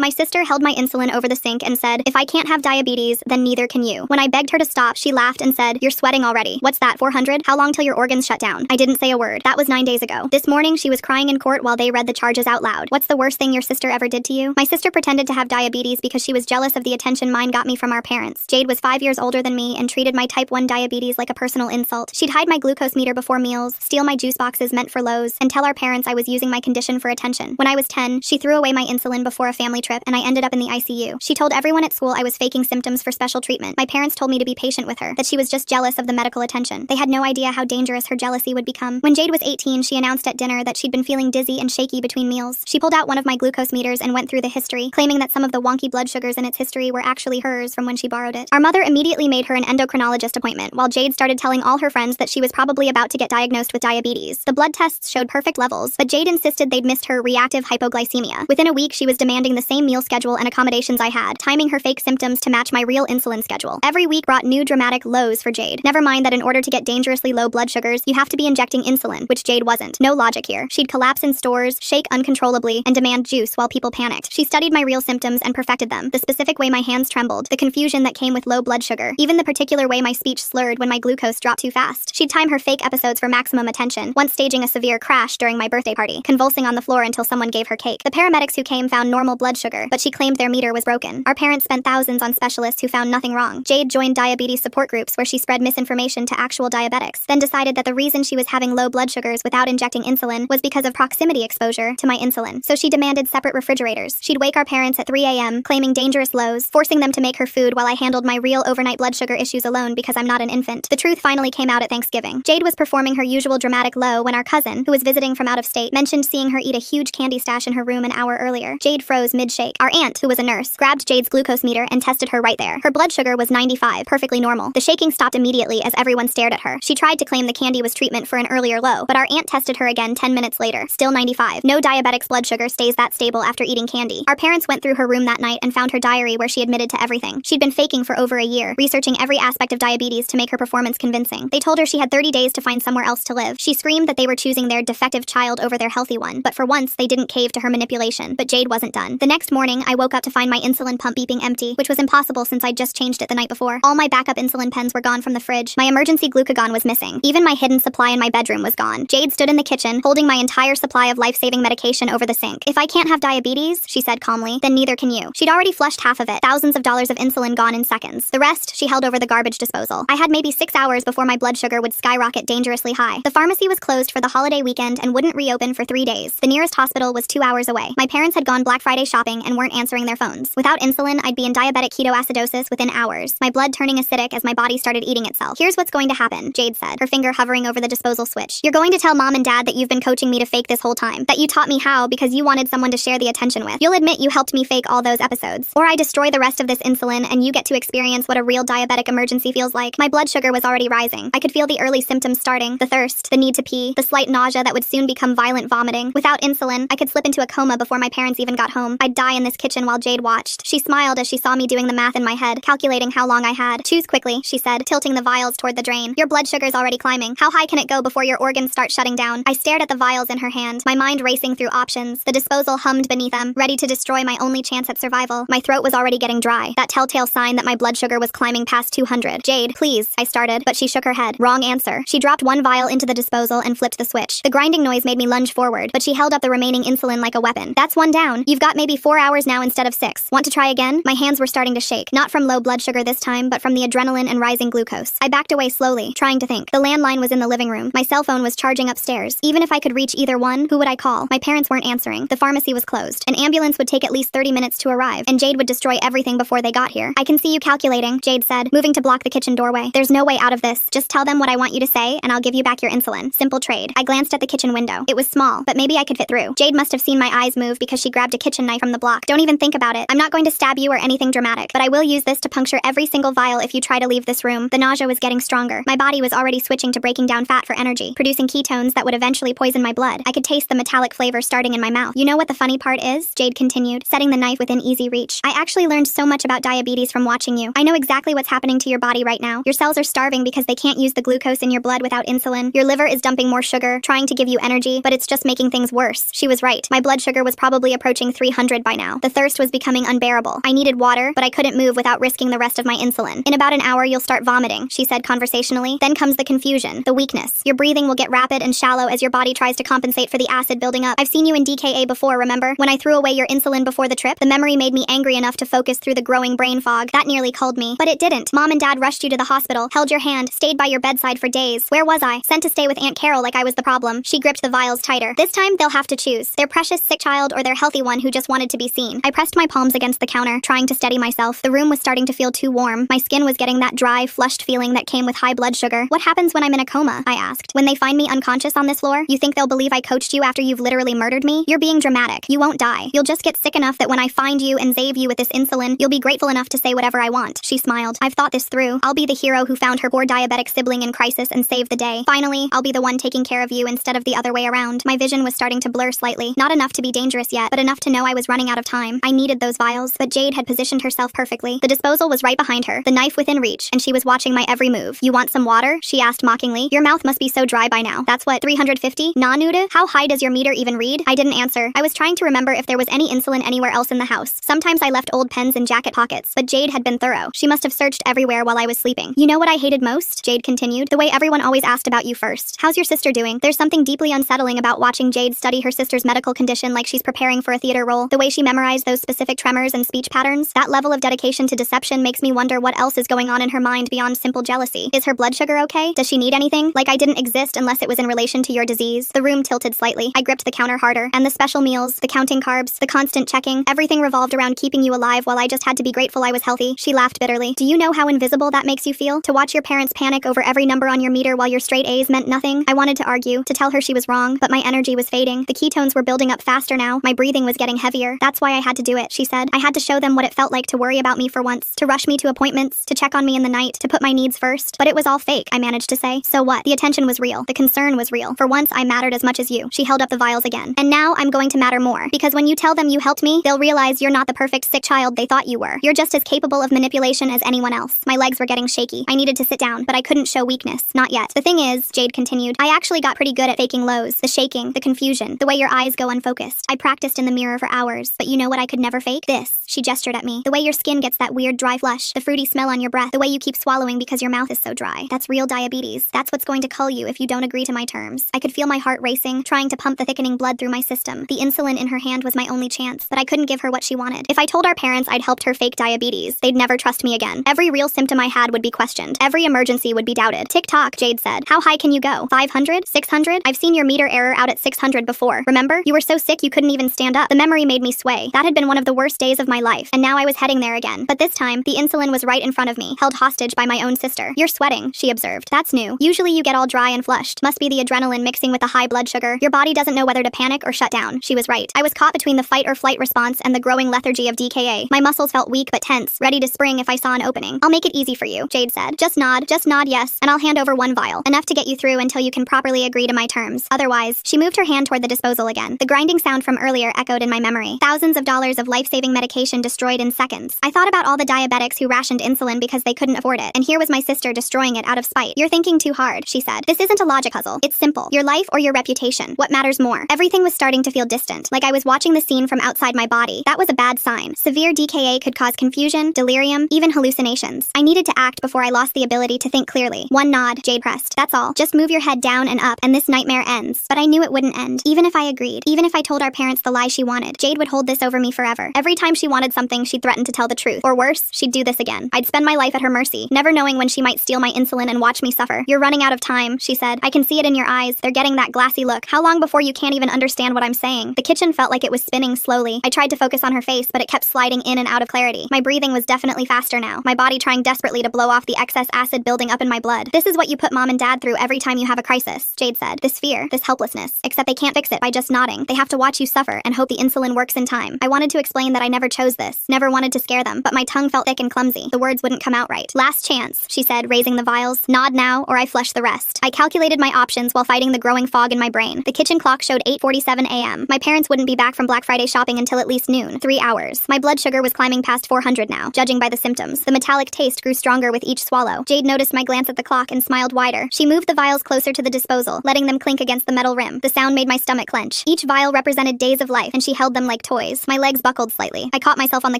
My sister held my insulin over the sink and said, "If I can't have diabetes, then neither can you." When I begged her to stop, she laughed and said, "You're sweating already. What's that, 400? How long till your organs shut down?" I didn't say a word. That was 9 days ago. This morning, she was crying in court while they read the charges out loud. "What's the worst thing your sister ever did to you?" My sister pretended to have diabetes because she was jealous of the attention mine got me from our parents. Jade was 5 years older than me and treated my type 1 diabetes like a personal insult. She'd hide my glucose meter before meals, steal my juice boxes meant for Lowe's, and tell our parents I was using my condition for attention. When I was 10, she threw away my insulin before a family trip and I ended up in the ICU. She told everyone at school I was faking symptoms for special treatment. My parents told me to be patient with her, that she was just jealous of the medical attention. They had no idea how dangerous her jealousy would become. When Jade was 18, she announced at dinner that she'd been feeling dizzy and shaky between meals. She pulled out one of my glucose meters and went through the history, claiming that some of the wonky blood sugars in its history were actually hers from when she borrowed it. Our mother immediately made her an endocrinologist appointment, while Jade started telling all her friends that she was probably about to get diagnosed with diabetes. The blood tests showed perfect levels, but Jade insisted they'd missed her reactive hypoglycemia. Within a week, she was demanding the same meal schedule and accommodations I had, timing her fake symptoms to match my real insulin schedule. Every week brought new dramatic lows for Jade. Never mind that in order to get dangerously low blood sugars, you have to be injecting insulin, which Jade wasn't. No logic here. She'd collapse in stores, shake uncontrollably, and demand juice while people panicked. She studied my real symptoms and perfected them. The specific way my hands trembled, the confusion that came with low blood sugar, even the particular way my speech slurred when my glucose dropped too fast. She'd time her fake episodes for maximum attention, once staging a severe crash during my birthday party, convulsing on the floor until someone gave her cake. The paramedics who came found normal blood sugar, but she claimed their meter was broken. Our parents spent thousands on specialists who found nothing wrong. Jade joined diabetes support groups where she spread misinformation to actual diabetics, then decided that the reason she was having low blood sugars without injecting insulin was because of proximity exposure to my insulin. So she demanded separate refrigerators. She'd wake our parents at 3 a.m., claiming dangerous lows, forcing them to make her food while I handled my real overnight blood sugar issues alone because I'm not an infant. The truth finally came out at Thanksgiving. Jade was performing her usual dramatic low when our cousin, who was visiting from out of state, mentioned seeing her eat a huge candy stash in her room an hour earlier. Jade froze mid-shake. Our aunt, who was a nurse, grabbed Jade's glucose meter and tested her right there. Her blood sugar was 95, perfectly normal. The shaking stopped immediately as everyone stared at her. She tried to claim the candy was treatment for an earlier low, but our aunt tested her again 10 minutes later, still 95. No diabetic's blood sugar stays that stable after eating candy. Our parents went through her room that night and found her diary where she admitted to everything. She'd been faking for over a year, researching every aspect of diabetes to make her performance convincing. They told her she had 30 days to find somewhere else to live. She screamed that they were choosing their defective child over their healthy one, but for once, they didn't cave to her manipulation. But Jade wasn't done. The next morning, I woke up to find my insulin pump beeping empty, which was impossible since I'd just changed it the night before. All my backup insulin pens were gone from the fridge. My emergency glucagon was missing. Even my hidden supply in my bedroom was gone. Jade stood in the kitchen, holding my entire supply of life-saving medication over the sink. "If I can't have diabetes," she said calmly, "then neither can you." She'd already flushed half of it, thousands of dollars of insulin gone in seconds. The rest, she held over the garbage disposal. I had maybe 6 hours before my blood sugar would skyrocket dangerously high. The pharmacy was closed for the holiday weekend and wouldn't reopen for 3 days. The nearest hospital was 2 hours away. My parents had gone Black Friday shopping and weren't answering their phones. Without insulin, I'd be in diabetic ketoacidosis within hours, my blood turning acidic as my body started eating itself. "Here's what's going to happen," Jade said, her finger hovering over the disposal switch. "You're going to tell Mom and Dad that you've been coaching me to fake this whole time, that you taught me how because you wanted someone to share the attention with. You'll admit you helped me fake all those episodes. Or I destroy the rest of this insulin and you get to experience what a real diabetic emergency feels like." My blood sugar was already rising. I could feel the early symptoms starting, the thirst, the need to pee, the slight nausea that would soon become violent vomiting. Without insulin, I could slip into a coma before my parents even got home. I'd die in this kitchen while Jade watched. She smiled as she saw me doing the math in my head, calculating how long I had. "Choose quickly," she said, tilting the vials toward the drain. "Your blood sugar's already climbing. How high can it go before your organs start shutting down?" I stared at the vials in her hand, my mind racing through options. The disposal hummed beneath them, ready to destroy my only chance at survival. My throat was already getting dry, that telltale sign that my blood sugar was climbing past 200. "Jade, please," I started, but she shook her head. Wrong answer. She dropped one vial into the disposal and flipped the switch. The grinding noise made me lunge forward, but she held up the remaining insulin like a weapon. "That's one down. You've got maybe 4 hours now instead of 6. Want to try again?" My hands were starting to shake, not from low blood sugar this time, but from the adrenaline and rising glucose. I backed away slowly, trying to think. The landline was in the living room. My cell phone was charging upstairs. Even if I could reach either one, who would I call? My parents weren't answering. The pharmacy was closed. An ambulance would take at least 30 minutes to arrive, and Jade would destroy everything before they got here. "I can see you calculating," Jade said, moving to block the kitchen doorway. "There's no way out of this. Just tell them what I want you to say, and I'll give you back your insulin. Simple trade." I glanced at the kitchen window. It was small, but maybe I could fit through. Jade must have seen my eyes move because she grabbed a kitchen knife from the block. "Don't even think about it. I'm not going to stab you or anything dramatic, but I will use this to puncture every single vial if you try to leave this room." The nausea was getting stronger. My body was already switching to breaking down fat for energy, producing ketones that would eventually poison my blood. I could taste the metallic flavor starting in my mouth. "You know what the funny part is?" Jade continued, setting the knife within easy reach. "I actually learned so much about diabetes from watching you. I know exactly what's happening to your body right now. Your cells are starving because they can't use the glucose in your blood without insulin. Your liver is dumping more sugar, trying to give you energy, but it's just making things worse." She was right. My blood sugar was probably approaching 300 by by now. The thirst was becoming unbearable. I needed water, but I couldn't move without risking the rest of my insulin. In about an hour, you'll start vomiting, she said conversationally. Then comes the confusion, the weakness. Your breathing will get rapid and shallow as your body tries to compensate for the acid building up. I've seen you in DKA before, remember? When I threw away your insulin before the trip, the memory made me angry enough to focus through the growing brain fog. That nearly culled me. But it didn't. Mom and Dad rushed you to the hospital, held your hand, stayed by your bedside for days. Where was I? Sent to stay with Aunt Carol like I was the problem. She gripped the vials tighter. This time, they'll have to choose. Their precious sick child or their healthy one who just wanted to be seen. I pressed my palms against the counter, trying to steady myself. The room was starting to feel too warm. My skin was getting that dry, flushed feeling that came with high blood sugar. What happens when I'm in a coma? I asked. When they find me unconscious on this floor, you think they'll believe I coached you after you've literally murdered me? You're being dramatic. You won't die. You'll just get sick enough that when I find you and save you with this insulin, you'll be grateful enough to say whatever I want. She smiled. I've thought this through. I'll be the hero who found her poor diabetic sibling in crisis and saved the day. Finally, I'll be the one taking care of you instead of the other way around. My vision was starting to blur slightly. Not enough to be dangerous yet, but enough to know I was running out of time. I needed those vials, but Jade had positioned herself perfectly. The disposal was right behind her, the knife within reach, and she was watching my every move. You want some water? She asked mockingly. Your mouth must be so dry by now. That's what, 350? Nah, Nuda? How high does your meter even read? I didn't answer. I was trying to remember if there was any insulin anywhere else in the house. Sometimes I left old pens in jacket pockets, but Jade had been thorough. She must have searched everywhere while I was sleeping. You know what I hated most? Jade continued. The way everyone always asked about you first. How's your sister doing? There's something deeply unsettling about watching Jade study her sister's medical condition like she's preparing for a theater role. The way she memorized those specific tremors and speech patterns. That level of dedication to deception makes me wonder what else is going on in her mind beyond simple jealousy. Is her blood sugar okay? Does she need anything? Like I didn't exist unless it was in relation to your disease. The room tilted slightly. I gripped the counter harder. And the special meals, the counting carbs, the constant checking, everything revolved around keeping you alive while I just had to be grateful I was healthy. She laughed bitterly. Do you know how invisible that makes you feel? To watch your parents panic over every number on your meter while your straight A's meant nothing? I wanted to argue, to tell her she was wrong, but my energy was fading. The ketones were building up faster now. My breathing was getting heavier. That's why I had to do it, she said. I had to show them what it felt like to worry about me for once, to rush me to appointments, to check on me in the night, to put my needs first. But it was all fake, I managed to say. So what? The attention was real. The concern was real. For once, I mattered as much as you. She held up the vials again. And now I'm going to matter more. Because when you tell them you helped me, they'll realize you're not the perfect sick child they thought you were. You're just as capable of manipulation as anyone else. My legs were getting shaky. I needed to sit down, but I couldn't show weakness. Not yet. The thing is, Jade continued, I actually got pretty good at faking lows. The shaking, the confusion, the way your eyes go unfocused. I practiced in the mirror for hours. But you know what I could never fake? This. She gestured at me. The way your skin gets that weird dry flush. The fruity smell on your breath. The way you keep swallowing because your mouth is so dry. That's real diabetes. That's what's going to cull you if you don't agree to my terms. I could feel my heart racing, trying to pump the thickening blood through my system. The insulin in her hand was my only chance, but I couldn't give her what she wanted. If I told our parents I'd helped her fake diabetes, they'd never trust me again. Every real symptom I had would be questioned. Every emergency would be doubted. Tick-tock, Jade said. How high can you go? 500? 600? I've seen your meter error out at 600 before. Remember? You were so sick you couldn't even stand up. The memory made me sway. That had been one of the worst days of my life, and now I was heading there again. But this time, the insulin was right in front of me, held hostage by my own sister. You're sweating, she observed. That's new. Usually you get all dry and flushed. Must be the adrenaline mixing with the high blood sugar. Your body doesn't know whether to panic or shut down. She was right. I was caught between the fight or flight response and the growing lethargy of DKA. My muscles felt weak but tense, ready to spring if I saw an opening. I'll make it easy for you, Jade said. Just nod yes, and I'll hand over one vial. Enough to get you through until you can properly agree to my terms. Otherwise, she moved her hand toward the disposal again. The grinding sound from earlier echoed in my memory. Thousands of dollars of life-saving medication destroyed in seconds. I thought about all the diabetics who rationed insulin because they couldn't afford it, and here was my sister destroying it out of spite. You're thinking too hard, she said. This isn't a logic puzzle. It's simple. Your life or your reputation. What matters more? Everything was starting to feel distant, like I was watching the scene from outside my body. That was a bad sign. Severe DKA could cause confusion, delirium, even hallucinations. I needed to act before I lost the ability to think clearly. One nod, Jade pressed. That's all. Just move your head down and up, and this nightmare ends. But I knew it wouldn't end. Even if I agreed. Even if I told our parents the lie she wanted. Jade would hold this over me forever. Every time she wanted something, she'd threaten to tell the truth. Or worse, she'd do this again. I'd spend my life at her mercy, never knowing when she might steal my insulin and watch me suffer. You're running out of time, she said. I can see it in your eyes. They're getting that glassy look. How long before you can't even understand what I'm saying? The kitchen felt like it was spinning slowly. I tried to focus on her face, but it kept sliding in and out of clarity. My breathing was definitely faster now, my body trying desperately to blow off the excess acid building up in my blood. This is what you put mom and dad through every time you have a crisis, Jade said. This fear, this helplessness. Except they can't fix it by just nodding. They have to watch you suffer and hope the insulin works in time. I wanted to explain that I never chose this, never wanted to scare them, but my tongue felt thick and clumsy. The words wouldn't come out right. Last chance, she said, raising the vials. Nod now, or I flush the rest. I calculated my options while fighting the growing fog in my brain. The kitchen clock showed 8:47 a.m. My parents wouldn't be back from Black Friday shopping until at least noon. 3 hours. My blood sugar was climbing past 400 now, judging by the symptoms. The metallic taste grew stronger with each swallow. Jade noticed my glance at the clock and smiled wider. She moved the vials closer to the disposal, letting them clink against the metal rim. The sound made my stomach clench. Each vial represented days of life, and she held them like toys. toys. My legs buckled slightly. I caught myself on the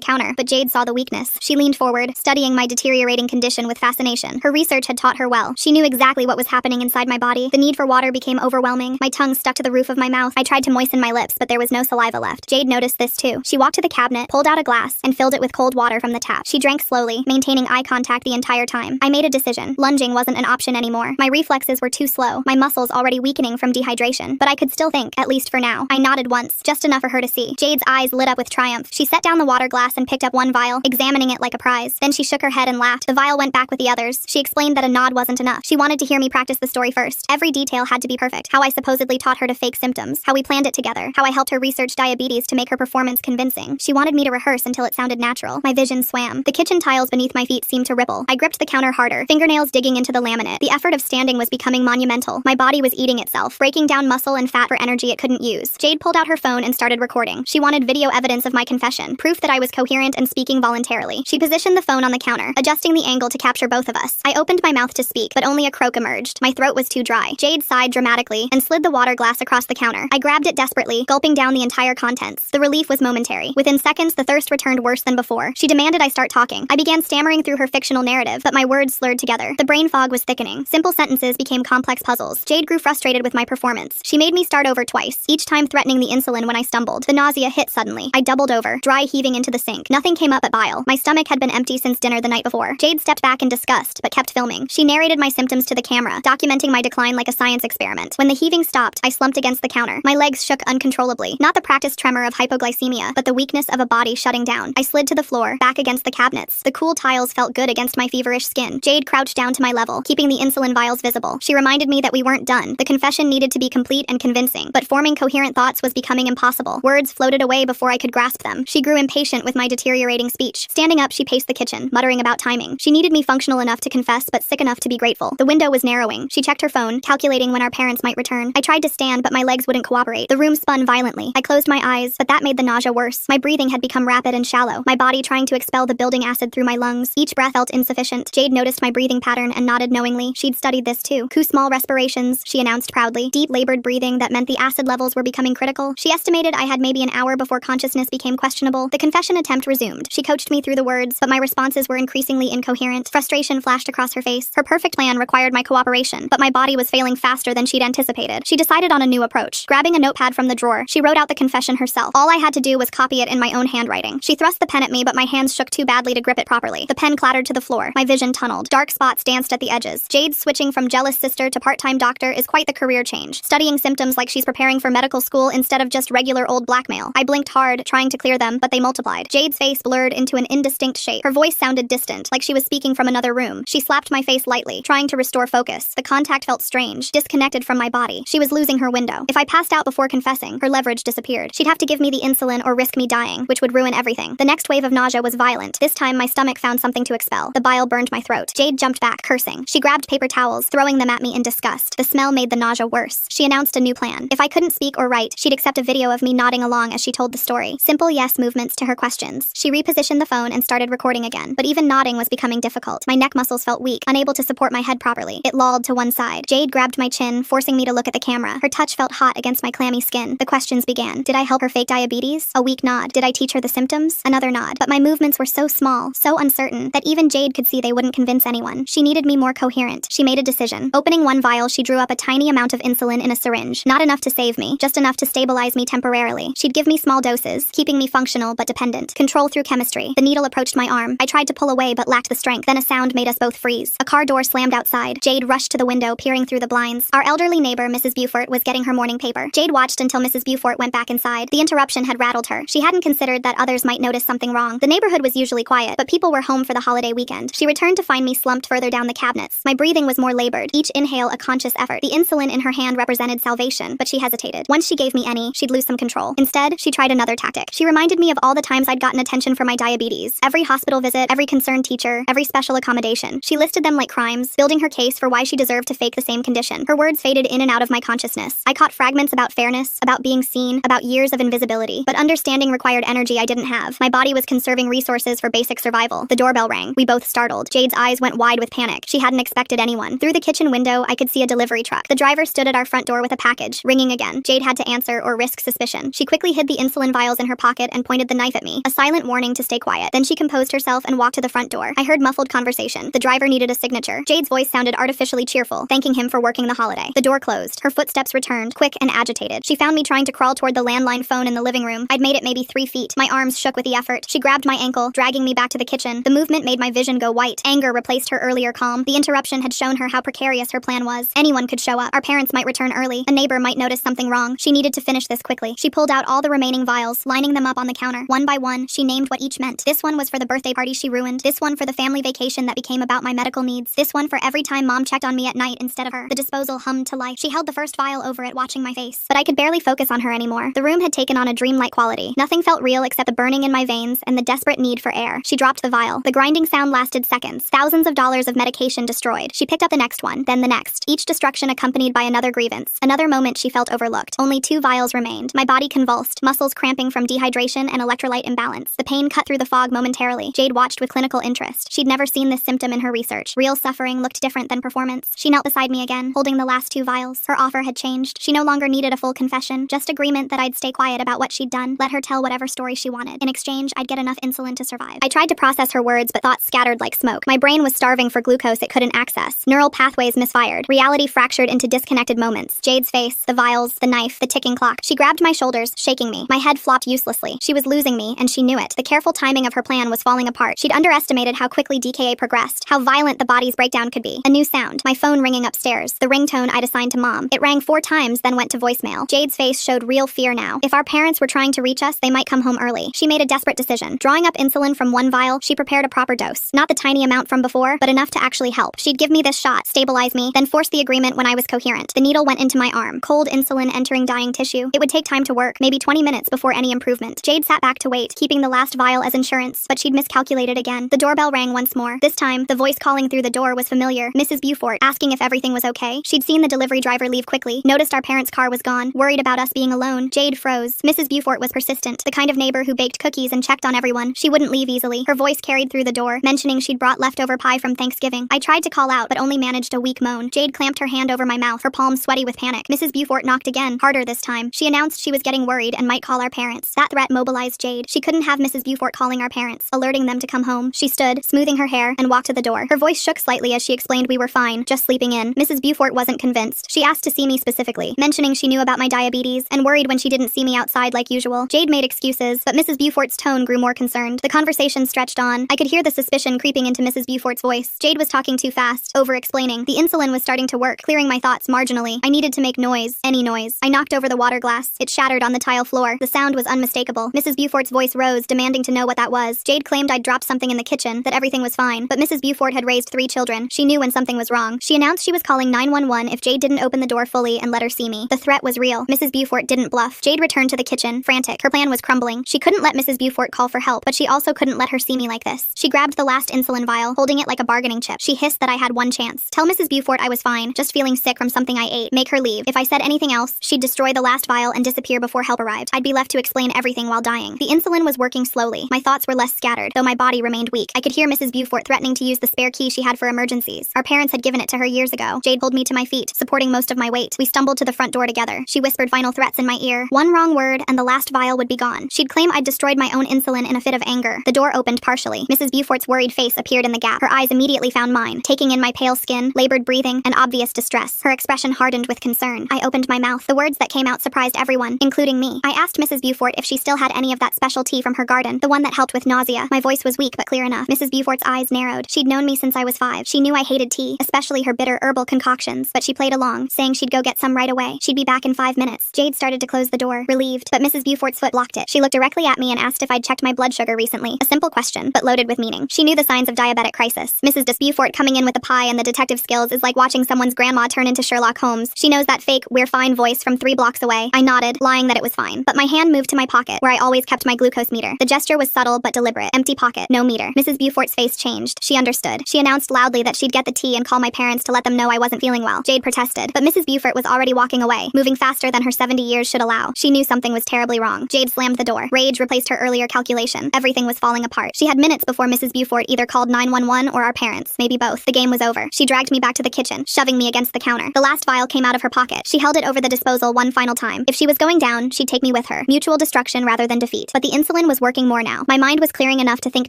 counter, but Jade saw the weakness. She leaned forward, studying my deteriorating condition with fascination. Her research had taught her well. She knew exactly what was happening inside my body. The need for water became overwhelming. My tongue stuck to the roof of my mouth. I tried to moisten my lips, but there was no saliva left. Jade noticed this too. She walked to the cabinet, pulled out a glass, and filled it with cold water from the tap. She drank slowly, maintaining eye contact the entire time. I made a decision. Lunging wasn't an option anymore. My reflexes were too slow, my muscles already weakening from dehydration, but I could still think, at least for now. I nodded once, just enough for her to see. Jade's eyes lit up with triumph. She set down the water glass and picked up one vial, examining it like a prize. Then she shook her head and laughed. The vial went back with the others. She explained that a nod wasn't enough. She wanted to hear me practice the story first. Every detail had to be perfect. How I supposedly taught her to fake symptoms, how we planned it together, how I helped her research diabetes to make her performance convincing. She wanted me to rehearse until it sounded natural. My vision swam. The kitchen tiles beneath my feet seemed to ripple. I gripped the counter harder, fingernails digging into the laminate. The effort of standing was becoming monumental. My body was eating itself, breaking down muscle and fat for energy it couldn't use. Jade pulled out her phone and started recording. She wanted video evidence of my confession, proof that I was coherent and speaking voluntarily. She positioned the phone on the counter, adjusting the angle to capture both of us. I opened my mouth to speak, but only a croak emerged. My throat was too dry. Jade sighed dramatically and slid the water glass across the counter. I grabbed it desperately, gulping down the entire contents. The relief was momentary. Within seconds, the thirst returned worse than before. She demanded I start talking. I began stammering through her fictional narrative, but my words slurred together. The brain fog was thickening. Simple sentences became complex puzzles. Jade grew frustrated with my performance. She made me start over twice, each time threatening the insulin when I stumbled. The nausea hit suddenly. I doubled over, dry heaving into the sink. Nothing came up but bile. My stomach had been empty since dinner the night before. Jade stepped back in disgust, but kept filming. She narrated my symptoms to the camera, documenting my decline like a science experiment. When the heaving stopped, I slumped against the counter. My legs shook uncontrollably. Not the practiced tremor of hypoglycemia, but the weakness of a body shutting down. I slid to the floor, back against the cabinets. The cool tiles felt good against my feverish skin. Jade crouched down to my level, keeping the insulin vials visible. She reminded me that we weren't done. The confession needed to be complete and convincing, but forming coherent thoughts was becoming impossible. Words floated away before I could grasp them. She grew impatient with my deteriorating speech. Standing up, she paced the kitchen, muttering about timing. She needed me functional enough to confess, but sick enough to be grateful. The window was narrowing. She checked her phone, calculating when our parents might return. I tried to stand, but my legs wouldn't cooperate. The room spun violently. I closed my eyes, but that made the nausea worse. My breathing had become rapid and shallow, my body trying to expel the building acid through my lungs. Each breath felt insufficient. Jade noticed my breathing pattern and nodded knowingly. She'd studied this too. Small respirations, she announced proudly. Deep, labored breathing that meant the acid levels were becoming critical. She estimated I had maybe an hour before consciousness became questionable. The confession attempt resumed. She coached me through the words, but my responses were increasingly incoherent. Frustration flashed across her face. Her perfect plan required my cooperation, but my body was failing faster than she'd anticipated. She decided on a new approach. Grabbing a notepad from the drawer, she wrote out the confession herself. All I had to do was copy it in my own handwriting. She thrust the pen at me, but my hands shook too badly to grip it properly. The pen clattered to the floor. My vision tunneled. Dark spots danced at the edges. Jade's switching from jealous sister to part-time doctor is quite the career change. Studying symptoms like she's preparing for medical school instead of just regular old blackmail. I blinked hard, trying to clear them, but they multiplied. Jade's face blurred into an indistinct shape. Her voice sounded distant, like she was speaking from another room. She slapped my face lightly, trying to restore focus. The contact felt strange, disconnected from my body. She was losing her window. If I passed out before confessing, her leverage disappeared. She'd have to give me the insulin or risk me dying, which would ruin everything. The next wave of nausea was violent. This time, my stomach found something to expel. The bile burned my throat. Jade jumped back, cursing. She grabbed paper towels, throwing them at me in disgust. The smell made the nausea worse. She announced a new plan. If I couldn't speak or write, she'd accept a video of me nodding along as she told the story. Simple yes movements to her questions. She repositioned the phone and started recording again, but even nodding was becoming difficult. My neck muscles felt weak, unable to support my head properly. It lolled to one side. Jade grabbed my chin, forcing me to look at the camera. Her touch felt hot against my clammy skin. The questions began. Did I help her fake diabetes? A weak nod. Did I teach her the symptoms? Another nod. But my movements were so small, so uncertain, that even Jade could see they wouldn't convince anyone. She needed me more coherent. She made a decision. Opening one vial, she drew up a tiny amount of insulin in a syringe. Not enough to save me, just enough to stabilize me temporarily. She'd give me small doses, keeping me functional but dependent. Control through chemistry. The needle approached my arm. I tried to pull away but lacked the strength. Then a sound made us both freeze. A car door slammed outside. Jade rushed to the window, peering through the blinds. Our elderly neighbor, Mrs. Beaufort, was getting her morning paper. Jade watched until Mrs. Beaufort went back inside. The interruption had rattled her. She hadn't considered that others might notice something wrong. The neighborhood was usually quiet, but people were home for the holiday weekend. She returned to find me slumped further down the cabinets. My breathing was more labored, each inhale a conscious effort. The insulin in her hand represented salvation, but she hesitated. Once she gave me any, she'd lose some control. Instead, she tried another tactic. She reminded me of all the times I'd gotten attention for my diabetes. Every hospital visit, every concerned teacher, every special accommodation. She listed them like crimes, building her case for why she deserved to fake the same condition. Her words faded in and out of my consciousness. I caught fragments about fairness, about being seen, about years of invisibility. But understanding required energy I didn't have. My body was conserving resources for basic survival. The doorbell rang. We both startled. Jade's eyes went wide with panic. She hadn't expected anyone. Through the kitchen window, I could see a delivery truck. The driver stood at our front door with a package. Ringing again. Jade had to answer or risk suspicion. She quickly hid the insulin vials in her pocket and pointed the knife at me, a silent warning to stay quiet. Then she composed herself and walked to the front door. I heard muffled conversation. The driver needed a signature. Jade's voice sounded artificially cheerful, thanking him for working the holiday. The door closed. Her footsteps returned, quick and agitated. She found me trying to crawl toward the landline phone in the living room. I'd made it maybe 3 feet. My arms shook with the effort. She grabbed my ankle, dragging me back to the kitchen. The movement made my vision go white. Anger replaced her earlier calm. The interruption had shown her how precarious her plan was. Anyone could show up. Our parents might return early. A neighbor might notice something wrong. She needed to finish this quickly. She pulled out all the remaining vials, lining them up on the counter. One by one, she named what each meant. This one was for the birthday party she ruined. This one for the family vacation that became about my medical needs. This one for every time Mom checked on me at night instead of her. The disposal hummed to life. She held the first vial over it, watching my face. But I could barely focus on her anymore. The room had taken on a dreamlike quality. Nothing felt real except the burning in my veins and the desperate need for air. She dropped the vial. The grinding sound lasted seconds. Thousands of dollars of medication destroyed. She picked up the next one, then the next. Each destruction accompanied by another grievance. Another moment she felt overlooked. Only 2 vials remained. My body convulsed, muscles cramping from dehydration and electrolyte imbalance. The pain cut through the fog momentarily. Jade watched with clinical interest. She'd never seen this symptom in her research. Real suffering looked different than performance. She knelt beside me again, holding the last 2 vials. Her offer had changed. She no longer needed a full confession, just agreement that I'd stay quiet about what she'd done, let her tell whatever story she wanted. In exchange, I'd get enough insulin to survive. I tried to process her words, but thoughts scattered like smoke. My brain was starving for glucose it couldn't access. Neural pathways misfired. Reality fractured into disconnected moments. Jade's face, the vials, the knife, the ticking clock. She grabbed my shoulders, shaking me. My head flopped uselessly. She was losing me, and she knew it. The careful timing of her plan was falling apart. She'd underestimated how quickly DKA progressed, how violent the body's breakdown could be. A new sound. My phone ringing upstairs. The ringtone I'd assigned to Mom. It rang 4 times, then went to voicemail. Jade's face showed real fear now. If our parents were trying to reach us, they might come home early. She made a desperate decision. Drawing up insulin from 1 vial, she prepared a proper dose. Not the tiny amount from before, but enough to actually help. She'd give me this shot, stabilize me, then force the agreement when I was coherent. The needle went into my arm. Cold insulin entering dying tissue. It would take time to work, maybe 20 minutes before any improvement. Jade sat back to wait, keeping the last vial as insurance, but she'd miscalculated again. The doorbell rang once more. This time, the voice calling through the door was familiar. Mrs. Beaufort, asking if everything was okay. She'd seen the delivery driver leave quickly, noticed our parents' car was gone, worried about us being alone. Jade froze. Mrs. Beaufort was persistent, the kind of neighbor who baked cookies and checked on everyone. She wouldn't leave easily. Her voice carried through the door, mentioning she'd brought leftover pie from Thanksgiving. I tried to call out, but only managed a weak moan. Jade clamped her hand over my mouth, her palms sweaty with panic. Mrs. Beaufort knocked again, harder this time. She announced she was getting worried and might call our parents. That threat mobilized Jade. She couldn't have Mrs. Beaufort calling our parents, alerting them to come home. She stood, smoothing her hair, and walked to the door. Her voice shook slightly as she explained we were fine, just sleeping in. Mrs. Beaufort wasn't convinced. She asked to see me specifically, mentioning she knew about my diabetes and worried when she didn't see me outside like usual. Jade made excuses, but Mrs. Beaufort's tone grew more concerned. The conversation stretched on. I could hear the suspicion creeping into Mrs. Beaufort's voice. Jade was talking too fast, over-explaining. The insulin was starting to work, clearing my thoughts marginally. I needed to make noise, any noise. I knocked over the water glass. It shattered on the tile floor. The sound was unmistakable. Mrs. Beaufort's voice rose, demanding to know what that was. Jade claimed I'd dropped something in the kitchen, that everything was fine, but Mrs. Beaufort had raised 3 children. She knew when something was wrong. She announced she was calling 911 if Jade didn't open the door fully and let her see me. The threat was real. Mrs. Beaufort didn't bluff. Jade returned to the kitchen, frantic. Her plan was crumbling. She couldn't let Mrs. Beaufort call for help, but she also couldn't let her see me like this. She grabbed the last insulin vial, holding it like a bargaining chip. She hissed that I had one chance. Tell Mrs. Beaufort I was fine, just feeling sick from something I ate. Make her leave. If I said anything else, she'd destroy the last vial and disappear before help arrived. I'd be left to explain everything while dying. The insulin was working slowly. My thoughts were less scattered, though my body remained weak. I could hear Mrs. Beaufort threatening to use the spare key she had for emergencies. Our parents had given it to her years ago. Jade pulled me to my feet, supporting most of my weight. We stumbled to the front door together. She whispered final threats in my ear. One wrong word, and the last vial would be gone. She'd claim I'd destroyed my own insulin in a fit of anger. The door opened partially. Mrs. Beaufort's worried face appeared in the gap. Her eyes immediately found mine, taking in my pale skin, labored breathing, and obvious distress. Her expression hardened with concern. I opened my mouth. The words that came out surprised everyone, including me. I asked Mrs. Beaufort if she still had any of that special tea from her garden, the one that helped with nausea. My voice was weak but clear enough. Mrs. Beaufort's eyes narrowed. She'd known me since I was 5. She knew I hated tea, especially her bitter herbal concoctions, but she played along, saying she'd go get some right away. She'd be back in 5 minutes. Jade started to close the door, relieved, but Mrs. Beaufort's foot blocked it. She looked directly at me and asked if I'd checked my blood sugar recently. A simple question, but loaded with meaning. She knew the signs of diabetic crisis. Mrs. Beaufort coming in with the pie and the detective skills is like watching someone's grandma turn into Sherlock Holmes. She knows that fake "we're fine" voice from 3 blocks away. I nodded, lying that it was fine. But my hand moved to my pocket, where I always kept my glucose meter. The gesture was subtle but deliberate. Empty pocket, no meter. Mrs. Beaufort's face changed. She understood. She announced loudly that she'd get the tea and call my parents to let them know I wasn't feeling well. Jade protested, but Mrs. Beaufort was already walking away, moving faster than her 70 years should allow. She knew something was terribly wrong. Jade slammed the door. Rage replaced her earlier calculation. Everything was falling apart. She had minutes before Mrs. Beaufort either called 911 or our parents, maybe both. The game was over. She dragged me back to the kitchen, shoving me against the counter. The last vial came out of her pocket. She held it over the disposal one final time. If she was going down, she'd take me with her. her. Mutual destruction rather than defeat. But the insulin was working more now. My mind was clearing enough to think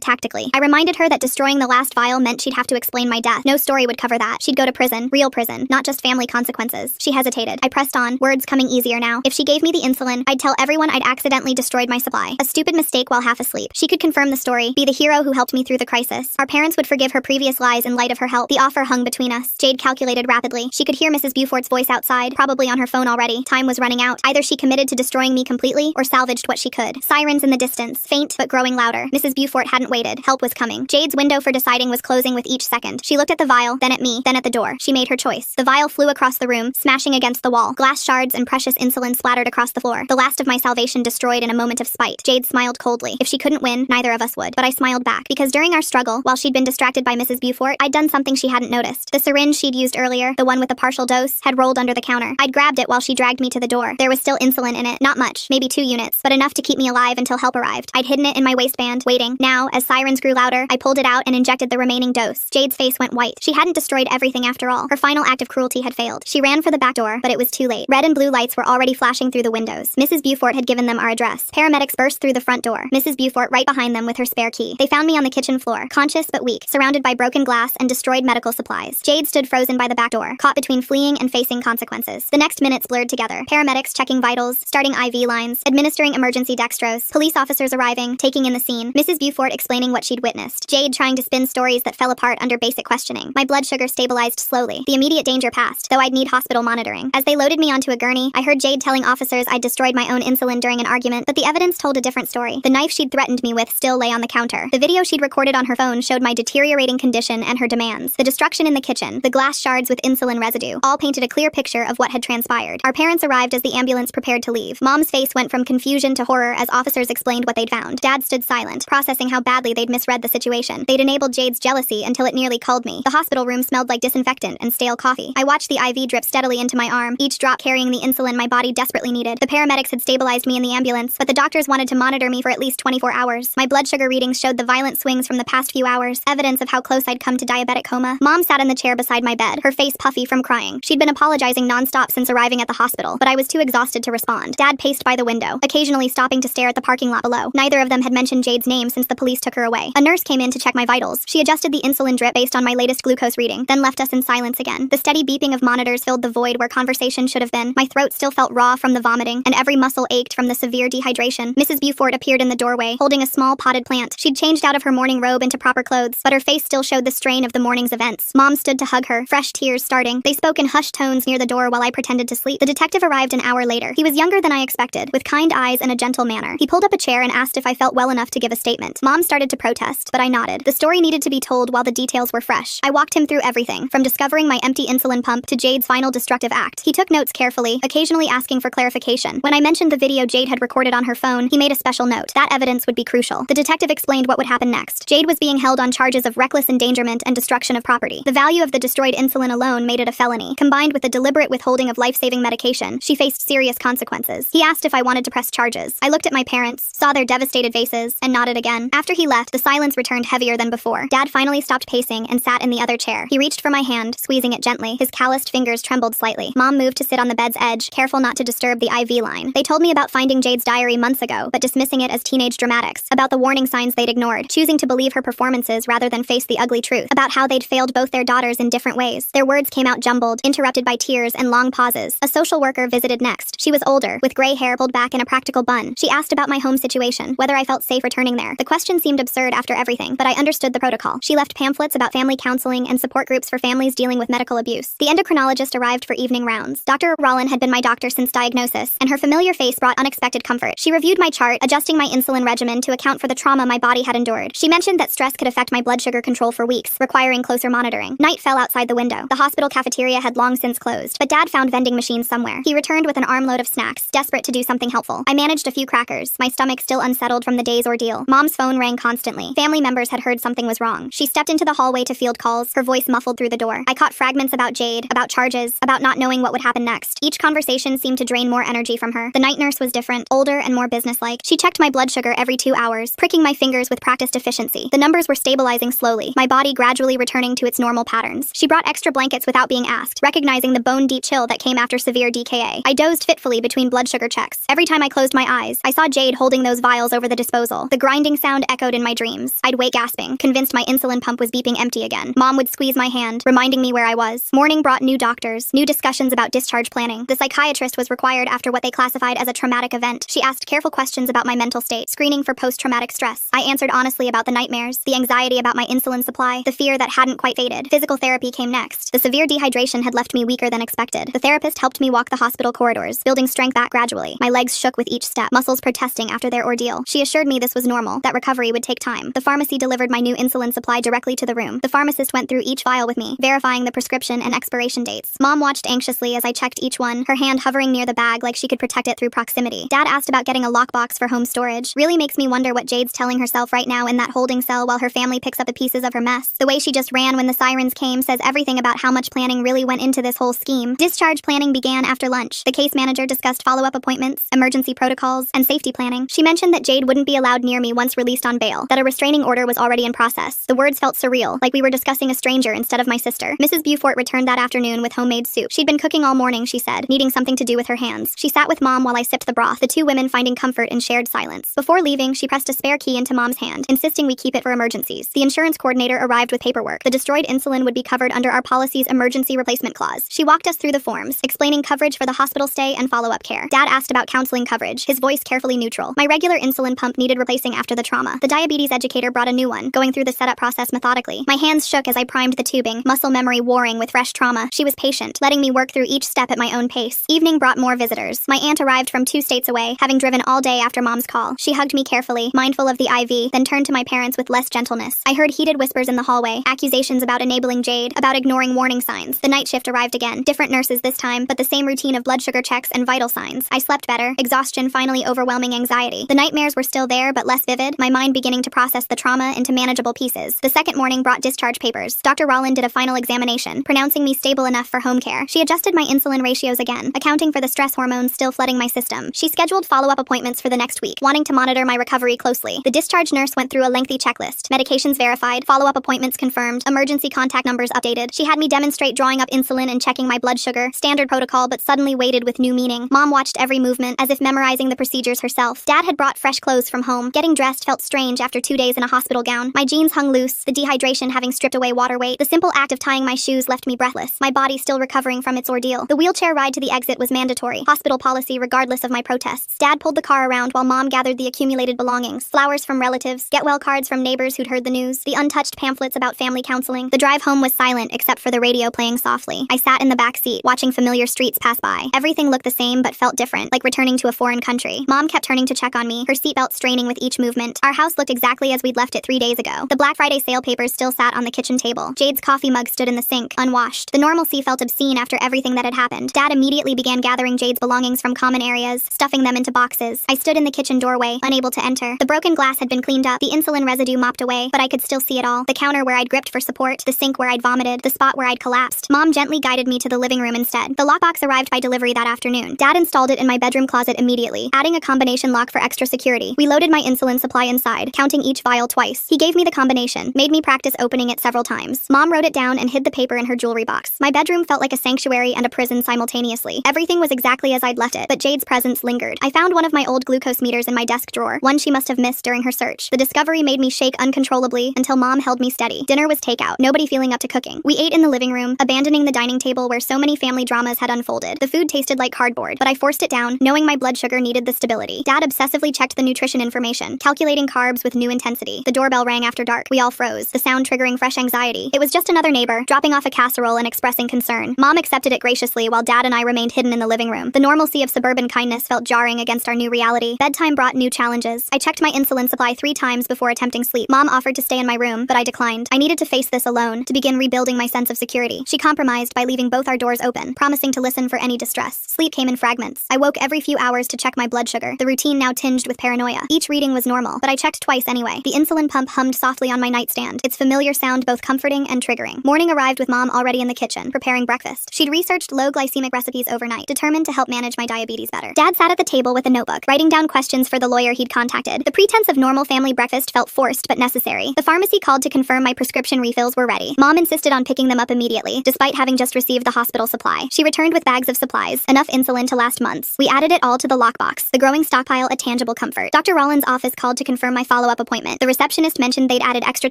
tactically. I reminded her that destroying the last vial meant she'd have to explain my death. No story would cover that. She'd go to prison. Real prison. Not just family consequences. She hesitated. I pressed on, words coming easier now. If she gave me the insulin, I'd tell everyone I'd accidentally destroyed my supply. A stupid mistake while half asleep. She could confirm the story, be the hero who helped me through the crisis. Our parents would forgive her previous lies in light of her help. The offer hung between us. Jade calculated rapidly. She could hear Mrs. Beaufort's voice outside, probably on her phone already. Time was running out. Either she committed to destroying me completely, or salvaged what she could. Sirens in the distance, faint but growing louder. Mrs. Beaufort hadn't waited. Help was coming. Jade's window for deciding was closing with each second. She looked at the vial, then at me, then at the door. She made her choice. The vial flew across the room, smashing against the wall. Glass shards and precious insulin splattered across the floor. The last of my salvation destroyed in a moment of spite. Jade smiled coldly. If she couldn't win, neither of us would. But I smiled back, because during our struggle, while she'd been distracted by Mrs. Beaufort, I'd done something she hadn't noticed. The syringe she'd used earlier, the one with the partial dose, had rolled under the counter. I'd grabbed it while she dragged me to the door. There was still insulin in it. Not much, maybe 2 units, but enough to keep me alive until help arrived. I'd hidden it in my waistband, waiting. Now, as sirens grew louder, I pulled it out and injected the remaining dose. Jade's face went white. She hadn't destroyed everything after all. Her final act of cruelty had failed. She ran for the back door, but it was too late. Red and blue lights were already flashing through the windows. Mrs. Beaufort had given them our address. Paramedics burst through the front door. Mrs. Beaufort right behind them with her spare key. They found me on the kitchen floor, conscious but weak, surrounded by broken glass and destroyed medical supplies. Jade stood frozen by the back door, caught between fleeing and facing consequences. The next minutes blurred together. Paramedics checking vitals, starting IV lines, administering emergency dextrose, police officers arriving, taking in the scene, Mrs. Beaufort explaining what she'd witnessed, Jade trying to spin stories that fell apart under basic questioning. My blood sugar stabilized slowly. The immediate danger passed, though I'd need hospital monitoring. As they loaded me onto a gurney, I heard Jade telling officers I'd destroyed my own insulin during an argument, but the evidence told a different story. The knife she'd threatened me with still lay on the counter. The video she'd recorded on her phone showed my deteriorating condition and her demands. The destruction in the kitchen, the glass shards with insulin residue, all painted a clear picture of what had transpired. Our parents arrived as the ambulance prepared to leave. Mom's face went from confusion to horror as officers explained what they'd found. Dad stood silent, processing how badly they'd misread the situation. They'd enabled Jade's jealousy until it nearly culled me. The hospital room smelled like disinfectant and stale coffee. I watched the IV drip steadily into my arm, each drop carrying the insulin my body desperately needed. The paramedics had stabilized me in the ambulance, but the doctors wanted to monitor me for at least 24 hours. My blood sugar readings showed the violent swings from the past few hours, evidence of how close I'd come to diabetic coma. Mom sat in the chair beside my bed, her face puffy from crying. She'd been apologizing nonstop since arriving at the hospital, but I was too exhausted to respond. Dad paced by the window, occasionally stopping to stare at the parking lot below. Neither of them had mentioned Jade's name since the police took her away. A nurse came in to check my vitals. She adjusted the insulin drip based on my latest glucose reading, then left us in silence again. The steady beeping of monitors filled the void where conversation should have been. My throat still felt raw from the vomiting, and every muscle ached from the severe dehydration. Mrs. Beaufort appeared in the doorway, holding a small potted plant. She'd changed out of her morning robe into proper clothes, but her face still showed the strain of the morning's events. Mom stood to hug her, fresh tears starting. They spoke in hushed tones near the door while I pretended to sleep. The detective arrived an hour later. He was younger than I expected, with kind eyes and a gentle manner. He pulled up a chair and asked if I felt well enough to give a statement. Mom started to protest, but I nodded. The story needed to be told while the details were fresh. I walked him through everything, from discovering my empty insulin pump to Jade's final destructive act. He took notes carefully, occasionally asking for clarification. When I mentioned the video Jade had recorded on her phone, he made a special note. That evidence would be crucial. The detective explained what would happen next. Jade was being held on charges of reckless endangerment and destruction of property. The value of the destroyed insulin alone made it a felony. Combined with the deliberate withholding of life-saving medication, she faced serious consequences. He asked if I wanted to press charges. I looked at my parents, saw their devastated faces, and nodded again. After he left, the silence returned heavier than before. Dad finally stopped pacing and sat in the other chair. He reached for my hand, squeezing it gently. His calloused fingers trembled slightly. Mom moved to sit on the bed's edge, careful not to disturb the IV line. They told me about finding Jade's diary months ago, but dismissing it as teenage dramatics, about the warning signs they'd ignored, choosing to believe her performances rather than face the ugly truth, about how they'd failed both their daughters in different ways. Their words came out jumbled, interrupted by tears and long pauses. A social worker visited next. She was older, with gray hair pulled back in a practical bun. She asked about my home situation, whether I felt safe returning there. The question seemed absurd after everything, but I understood the protocol. She left pamphlets about family counseling and support groups for families dealing with medical abuse. The endocrinologist arrived for evening rounds. Dr. Rollin had been my doctor since diagnosis, and her familiar face brought unexpected comfort. She reviewed my chart, adjusting my insulin regimen to account for the trauma my body had endured. She mentioned that stress could affect my blood sugar control for weeks, requiring closer monitoring. Night fell outside the window. The hospital cafeteria had long since closed, but Dad found vending machines somewhere. He returned with an armload of snacks, desperate to do something helpful. I managed a few crackers, my stomach still unsettled from the day's ordeal. Mom's phone rang constantly. Family members had heard something was wrong. She stepped into the hallway to field calls, her voice muffled through the door. I caught fragments about Jade, about charges, about not knowing what would happen next. Each conversation seemed to drain more energy from her. The night nurse was different, older and more businesslike. She checked my blood sugar every 2 hours, pricking my fingers with practiced efficiency. The numbers were stabilizing slowly, my body gradually returning to its normal patterns. She brought extra blankets without being asked, recognizing the bone-deep chill that came after severe DKA. I dozed fitfully between blood sugar checks. Every Every time I closed my eyes, I saw Jade holding those vials over the disposal. The grinding sound echoed in my dreams. I'd wake gasping, convinced my insulin pump was beeping empty again. Mom would squeeze my hand, reminding me where I was. Morning brought new doctors, new discussions about discharge planning. The psychiatrist was required after what they classified as a traumatic event. She asked careful questions about my mental state, screening for post-traumatic stress. I answered honestly about the nightmares, the anxiety about my insulin supply, the fear that hadn't quite faded. Physical therapy came next. The severe dehydration had left me weaker than expected. The therapist helped me walk the hospital corridors, building strength back gradually. My legs shook with each step, muscles protesting after their ordeal. She assured me this was normal, that recovery would take time. The pharmacy delivered my new insulin supply directly to the room. The pharmacist went through each vial with me, verifying the prescription and expiration dates. Mom watched anxiously as I checked each one, her hand hovering near the bag like she could protect it through proximity. Dad asked about getting a lockbox for home storage. Really makes me wonder what Jade's telling herself right now in that holding cell while her family picks up the pieces of her mess. The way she just ran when the sirens came says everything about how much planning really went into this whole scheme. Discharge planning began after lunch. The case manager discussed follow-up appointments, emergency protocols, and safety planning. She mentioned that Jade wouldn't be allowed near me once released on bail, that a restraining order was already in process. The words felt surreal, like we were discussing a stranger instead of my sister. Mrs. Beaufort returned that afternoon with homemade soup. She'd been cooking all morning, she said, needing something to do with her hands. She sat with Mom while I sipped the broth, the two women finding comfort in shared silence. Before leaving, she pressed a spare key into Mom's hand, insisting we keep it for emergencies. The insurance coordinator arrived with paperwork. The destroyed insulin would be covered under our policy's emergency replacement clause. She walked us through the forms, explaining coverage for the hospital stay and follow-up care. Dad asked about counseling coverage, his voice carefully neutral. My regular insulin pump needed replacing after the trauma. The diabetes educator brought a new one, going through the setup process methodically. My hands shook as I primed the tubing, muscle memory warring with fresh trauma. She was patient, letting me work through each step at my own pace. Evening brought more visitors. My aunt arrived from 2 states away, having driven all day after Mom's call. She hugged me carefully, mindful of the IV, then turned to my parents with less gentleness. I heard heated whispers in the hallway, accusations about enabling Jade, about ignoring warning signs. The night shift arrived again. Different nurses this time, but the same routine of blood sugar checks and vital signs. I slept better, exhaustion finally overwhelming anxiety. The nightmares were still there, but less vivid, my mind beginning to process the trauma into manageable pieces. The second morning brought discharge papers. Dr. Rollin did a final examination, pronouncing me stable enough for home care. She adjusted my insulin ratios again, accounting for the stress hormones still flooding my system. She scheduled follow-up appointments for the next week, wanting to monitor my recovery closely. The discharge nurse went through a lengthy checklist. Medications verified, follow-up appointments confirmed, emergency contact numbers updated. She had me demonstrate drawing up insulin and checking my blood sugar. Standard protocol, but suddenly weighted with new meaning. Mom watched every movement, as if memorizing the procedures herself. Dad had brought fresh clothes from home. Getting dressed felt strange after 2 days in a hospital gown. My jeans hung loose, the dehydration having stripped away water weight. The simple act of tying my shoes left me breathless, my body still recovering from its ordeal. The wheelchair ride to the exit was mandatory, hospital policy regardless of my protests. Dad pulled the car around while Mom gathered the accumulated belongings. Flowers from relatives, get-well cards from neighbors who'd heard the news, the untouched pamphlets about family counseling. The drive home was silent except for the radio playing softly. I sat in the back seat, watching familiar streets pass by. Everything looked the same but felt different, like returning to a foreign country. Mom kept turning to check on me, her seatbelt straining with each movement. Our house looked exactly as we'd left it 3 days ago. The Black Friday sale papers still sat on the kitchen table. Jade's coffee mug stood in the sink, unwashed. The normalcy felt obscene after everything that had happened. Dad immediately began gathering Jade's belongings from common areas, stuffing them into boxes. I stood in the kitchen doorway, unable to enter. The broken glass had been cleaned up, the insulin residue mopped away, but I could still see it all. The counter where I'd gripped for support, the sink where I'd vomited, the spot where I'd collapsed. Mom gently guided me to the living room instead. The lockbox arrived by delivery that afternoon. Dad installed it in my bedroom closet immediately, adding a combination lock for extra security. We loaded my insulin supply inside, counting each vial twice. He gave me the combination, made me practice opening it several times. Mom wrote it down and hid the paper in her jewelry box. My bedroom felt like a sanctuary and a prison simultaneously. Everything was exactly as I'd left it, but Jade's presence lingered. I found one of my old glucose meters in my desk drawer, one she must have missed during her search. The discovery made me shake uncontrollably until Mom held me steady. Dinner was takeout, nobody feeling up to cooking. We ate in the living room, abandoning the dining table where so many family dramas had unfolded. The food tasted like cardboard, but I forced it down, knowing my blood sugar needed the stability. Dad obsessively checked the nutrition information, calculating carbs with new intensity. The doorbell rang after dark. We all froze, the sound triggering fresh anxiety. It was just another neighbor, dropping off a casserole and expressing concern. Mom accepted it graciously while Dad and I remained hidden in the living room. The normalcy of suburban kindness felt jarring against our new reality. Bedtime brought new challenges. I checked my insulin supply 3 times before attempting sleep. Mom offered to stay in my room, but I declined. I needed to face this alone, to begin rebuilding my sense of security. She compromised by leaving both our doors open, promising to listen for any distress. Sleep came in fragments. I woke every few hours to check my blood sugar, the routine now tinged with paranoia. Each reading was normal, but I checked twice anyway. The insulin pump hummed softly on my nightstand, its familiar sound both comforting and triggering. Morning arrived with Mom already in the kitchen, preparing breakfast. She'd researched low glycemic recipes overnight, determined to help manage my diabetes better. Dad sat at the table with a notebook, writing down questions for the lawyer he'd contacted. The pretense of normal family breakfast felt forced but necessary. The pharmacy called to confirm my prescription refills were ready. Mom insisted on picking them up immediately, despite having just received the hospital supply. She returned with bags of supplies, enough insulin to last months. We added it all all to the lockbox. The growing stockpile a tangible comfort. Dr. Rollins' office called to confirm my follow-up appointment. The receptionist mentioned they'd added extra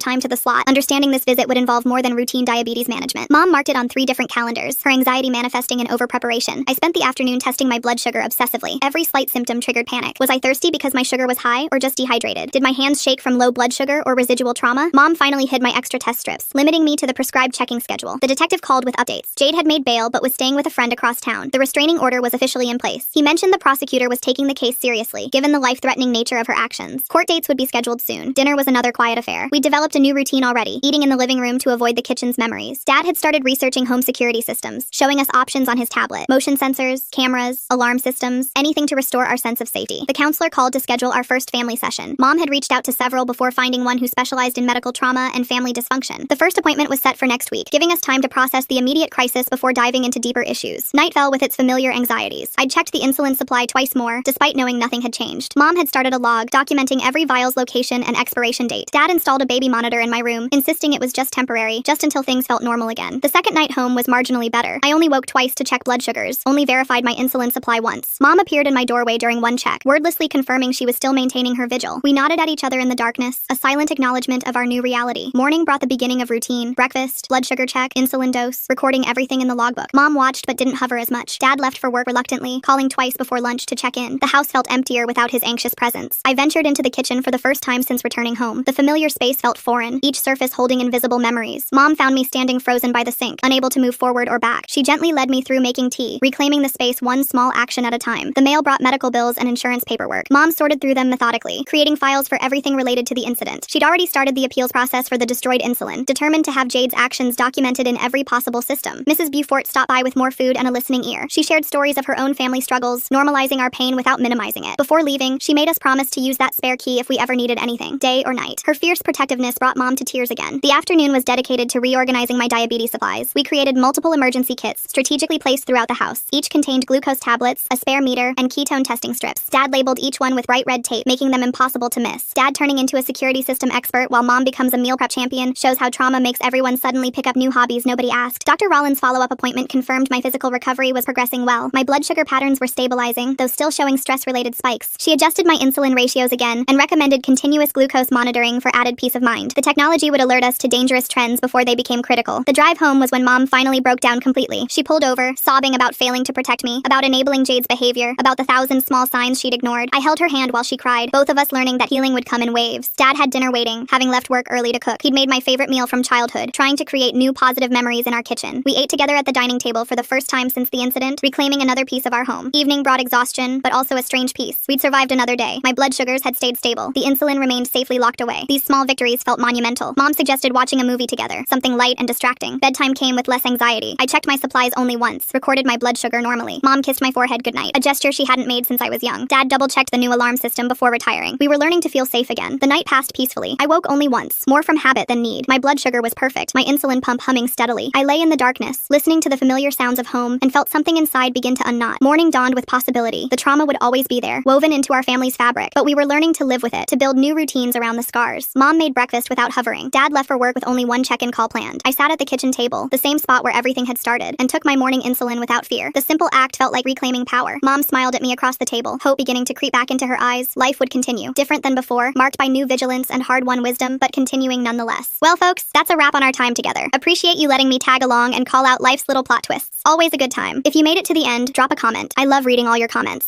time to the slot, understanding this visit would involve more than routine diabetes management. Mom marked it on 3 different calendars, her anxiety manifesting in over-preparation. I spent the afternoon testing my blood sugar obsessively. Every slight symptom triggered panic. Was I thirsty because my sugar was high, or just dehydrated? Did my hands shake from low blood sugar or residual trauma? Mom finally hid my extra test strips, limiting me to the prescribed checking schedule. The detective called with updates. Jade had made bail but was staying with a friend across town. The restraining order was officially in place. He mentioned the prosecutor was taking the case seriously, given the life-threatening nature of her actions. Court dates would be scheduled soon. Dinner was another quiet affair. We developed a new routine already, eating in the living room to avoid the kitchen's memories. Dad had started researching home security systems, showing us options on his tablet. Motion sensors, cameras, alarm systems, anything to restore our sense of safety. The counselor called to schedule our first family session. Mom had reached out to several before finding one who specialized in medical trauma and family dysfunction. The first appointment was set for next week, giving us time to process the immediate crisis before diving into deeper issues. Night fell with its familiar anxieties. I'd checked the insulin supply twice more, despite knowing nothing had changed. Mom had started a log, documenting every vial's location and expiration date. Dad installed a baby monitor in my room, insisting it was just temporary, just until things felt normal again. The second night home was marginally better. I only woke twice to check blood sugars, only verified my insulin supply once. Mom appeared in my doorway during one check, wordlessly confirming she was still maintaining her vigil. We nodded at each other in the darkness, a silent acknowledgement of our new reality. Morning brought the beginning of routine. Breakfast, blood sugar check, insulin dose, recording everything in the logbook. Mom watched but didn't hover as much. Dad left for work reluctantly, calling twice before lunch to check in. The house felt emptier without his anxious presence. I ventured into the kitchen for the first time since returning home. The familiar space felt foreign, each surface holding invisible memories. Mom found me standing frozen by the sink, unable to move forward or back. She gently led me through making tea, reclaiming the space one small action at a time. The mail brought medical bills and insurance paperwork. Mom sorted through them methodically, creating files for everything related to the incident. She'd already started the appeals process for the destroyed insulin, determined to have Jade's actions documented in every possible system. Mrs. Beaufort stopped by with more food and a listening ear. She shared stories of her own family struggles, normalizing our pain without minimizing it. Before leaving, she made us promise to use that spare key if we ever needed anything, day or night. Her fierce protectiveness brought Mom to tears again. The afternoon was dedicated to reorganizing my diabetes supplies. We created multiple emergency kits, strategically placed throughout the house. Each contained glucose tablets, a spare meter, and ketone testing strips. Dad labeled each one with bright red tape, making them impossible to miss. Dad turning into a security system expert while Mom becomes a meal prep champion shows how trauma makes everyone suddenly pick up new hobbies nobody asked. Dr. Rollins' follow-up appointment confirmed my physical recovery was progressing well. My blood sugar patterns were stabilizing, though still showing stress-related spikes. She adjusted my insulin ratios again and recommended continuous glucose monitoring for added peace of mind. The technology would alert us to dangerous trends before they became critical. The drive home was when Mom finally broke down completely. She pulled over, sobbing about failing to protect me, about enabling Jade's behavior, about the 1,000 small signs she'd ignored. I held her hand while she cried, both of us learning that healing would come in waves. Dad had dinner waiting, having left work early to cook. He'd made my favorite meal from childhood, trying to create new positive memories in our kitchen. We ate together at the dining table for the first time since the incident, reclaiming another piece of our home. Evening brought exhaustion, but also a strange peace. We'd survived another day. My blood sugars had stayed stable. The insulin remained safely locked away. These small victories felt monumental. Mom suggested watching a movie together, something light and distracting. Bedtime came with less anxiety. I checked my supplies only once, recorded my blood sugar normally. Mom kissed my forehead goodnight, a gesture she hadn't made since I was young. Dad double-checked the new alarm system before retiring. We were learning to feel safe again. The night passed peacefully. I woke only once, more from habit than need. My blood sugar was perfect, my insulin pump humming steadily. I lay in the darkness, listening to the familiar sounds of home, and felt something inside begin to unknot. Morning dawned with possibility. The trauma would always be there, woven into our family's fabric, but we were learning to live with it, to build new routines around the scars. Mom made breakfast without hovering. Dad left for work with only one check-in call planned. I sat at the kitchen table, the same spot where everything had started, and took my morning insulin without fear. The simple act felt like reclaiming power. Mom smiled at me across the table, hope beginning to creep back into her eyes. Life would continue, different than before, marked by new vigilance and hard-won wisdom, but continuing nonetheless. Well, folks, that's a wrap on our time together. Appreciate you letting me tag along and call out life's little plot twists. Always a good time. If you made it to the end, drop a comment. I love reading all your comments.